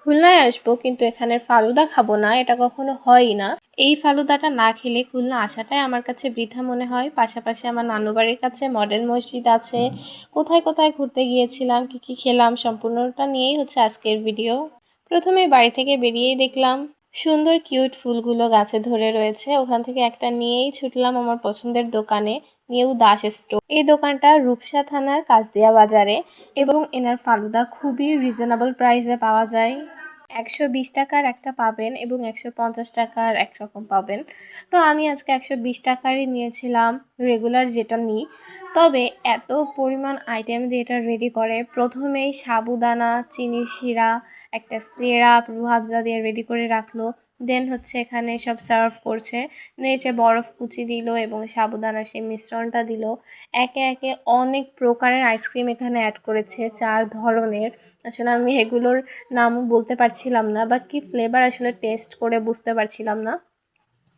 খুলনায় আসবো কিন্তু এখানের ফালুদা খাবো না, এটা কখনো হয়ই না। এই ফালুদাটা না খেলে খুলনা আসাটাই আমার কাছে বৃথা মনে হয়। পাশাপাশি আমার নানু বাড়ির কাছে মডেল মসজিদ আছে, কোথায় কোথায় ঘুরতে গিয়েছিলাম, কি কি খেলাম, সম্পূর্ণটা নিয়েই হচ্ছে আজকের ভিডিও। প্রথমে বাড়ি থেকে বেরিয়েই দেখলাম সুন্দর কিউট ফুলগুলো গাছে ধরে রয়েছে, ওখান থেকে একটা নিয়েই ছুটলাম আমার পছন্দের দোকানে, নিউ দাস স্টোর। এই দোকানটা রূপসা থানার কাছদিয়া বাজারে এবং এনার ফালুদা খুবই রিজনেবল প্রাইসে পাওয়া যায়। 120 টাকার একটা পাবেন এবং 150 টাকার একরকম পাবেন। তো আমি আজকে 120 টাকারই নিয়েছিলাম, রেগুলার যেটা নিই। তবে এত পরিমাণ আইটেম দিয়ে এটা রেডি করে, প্রথমেই সাবুদানা, চিনির শিরা, একটা সিরাপ, রুহাবজা দিয়ে রেডি করে রাখলো। দেন হচ্ছে এখানে সব সার্ভ করছে, নিচে বরফ কুচি দিল এবং সাবুদানা সেই মিশ্রণটা দিল। একে একে অনেক প্রকারের আইসক্রিম এখানে অ্যাড করেছে, 4 ধরনের। আসলে আমি এগুলোর নামও বলতে পারছিলাম না, বা কি ফ্লেভার আসলে টেস্ট করে বুঝতে পারছিলাম না।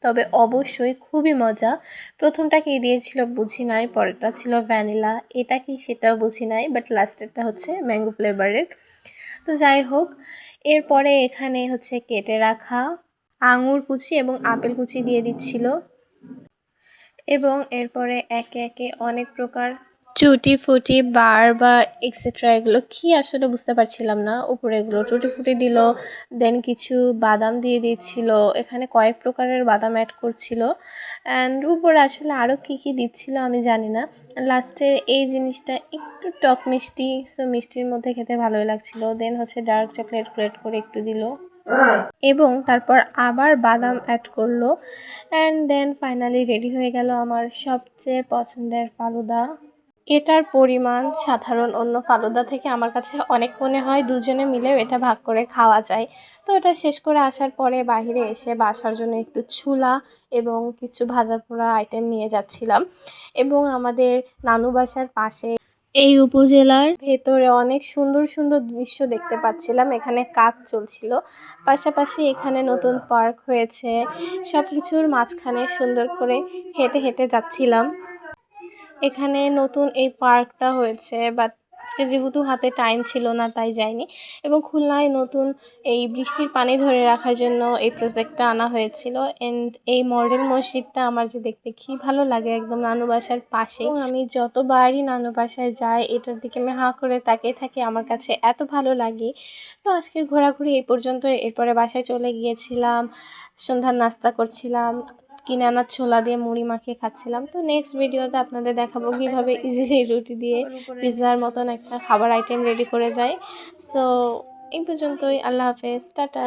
তবে অবশ্যই খুবই মজা। প্রথমটা কি দিয়েছিল বুঝি নাই, পরেরটা ছিল ভ্যানিলা, এটা কি সেটাও বুঝি নাই, বাট লাস্টেরটা হচ্ছে ম্যাঙ্গো ফ্লেভারের। তো যাই হোক, এরপরে এখানে হচ্ছে কেটে রাখা আঙুর কুচি এবং আপেল কুচি দিয়ে দিচ্ছিল এবং এরপরে একে একে অনেক প্রকার টুটি ফুটি বার বা এক্সেট্রা, এগুলো কি আসলে বুঝতে পারছিলাম না। উপরে এগুলো টুটি ফুটি দিল, দেন কিছু বাদাম দিয়ে দিচ্ছিল, এখানে কয়েক প্রকারের বাদাম অ্যাড করছিল, অ্যান্ড উপরে আসলে আরও কি কি দিচ্ছিল আমি জানি না। লাস্টে এই জিনিসটা একটু টক মিষ্টি, সো মিষ্টির মধ্যে খেতে ভালোই লাগছিল। দেন হচ্ছে ডার্ক চকলেট গ্রেট করে একটু দিল এবং তারপর আবার বাদাম অ্যাড করলো, অ্যান্ড দেন ফাইনালি রেডি হয়ে গেল আমার সবচেয়ে পছন্দের ফালুদা। এটার পরিমাণ সাধারণ অন্য ফালুদা থেকে আমার কাছে অনেক মনে হয় দুজনে মিলেও এটা ভাগ করে খাওয়া যায়। তো এটা শেষ করে আসার পরে বাইরে এসে বাসার জন্য একটু ছোলা এবং কিছু ভাজা পোড়া আইটেম নিয়ে যাচ্ছিলাম এবং আমাদের নানু বাসার পাশে এই উপজেলার ভেতরে অনেক সুন্দর সুন্দর দৃশ্য দেখতে পাচ্ছিলাম। এখানে কাজ চলছিল, পাশাপাশি এখানে নতুন পার্ক হয়েছে, সব কিছুর মাঝখানে সুন্দর করে হেঁটে হেঁটে যাচ্ছিলাম। এখানে নতুন এই পার্কটা হয়েছে, বাট আজকে যেহেতু হাতে টাইম ছিল না তাই যাইনি। এবং খুলনায় নতুন এই বৃষ্টির পানি ধরে রাখার জন্য এই প্রজেক্টটা আনা হয়েছিল। এন্ড এই মডেল মসজিদটা আমার যে দেখতে কী ভালো লাগে, একদম নানু বাসার পাশে। আমি যতবারই নানু বাসায় যাই এটার দিকে আমি হাঁ করে তাকিয়ে থাকি, আমার কাছে এত ভালো লাগে। তো আজকের ঘোরাঘুরি এই পর্যন্ত। এরপরে বাসায় চলে গিয়েছিলাম, সন্ধ্যার নাস্তা করছিলাম, কিনে আনা ছোলা দিয়ে মুড়ি মাখিয়ে খাচ্ছিলাম। তো নেক্সট ভিডিওতে আপনাদের দেখাবো কীভাবে ইজিলি রুটি দিয়ে পিৎজার মতন একটা খাবার আইটেম রেডি করে যায়। সো এই পর্যন্তই, আল্লাহ হাফেজ, টাটা।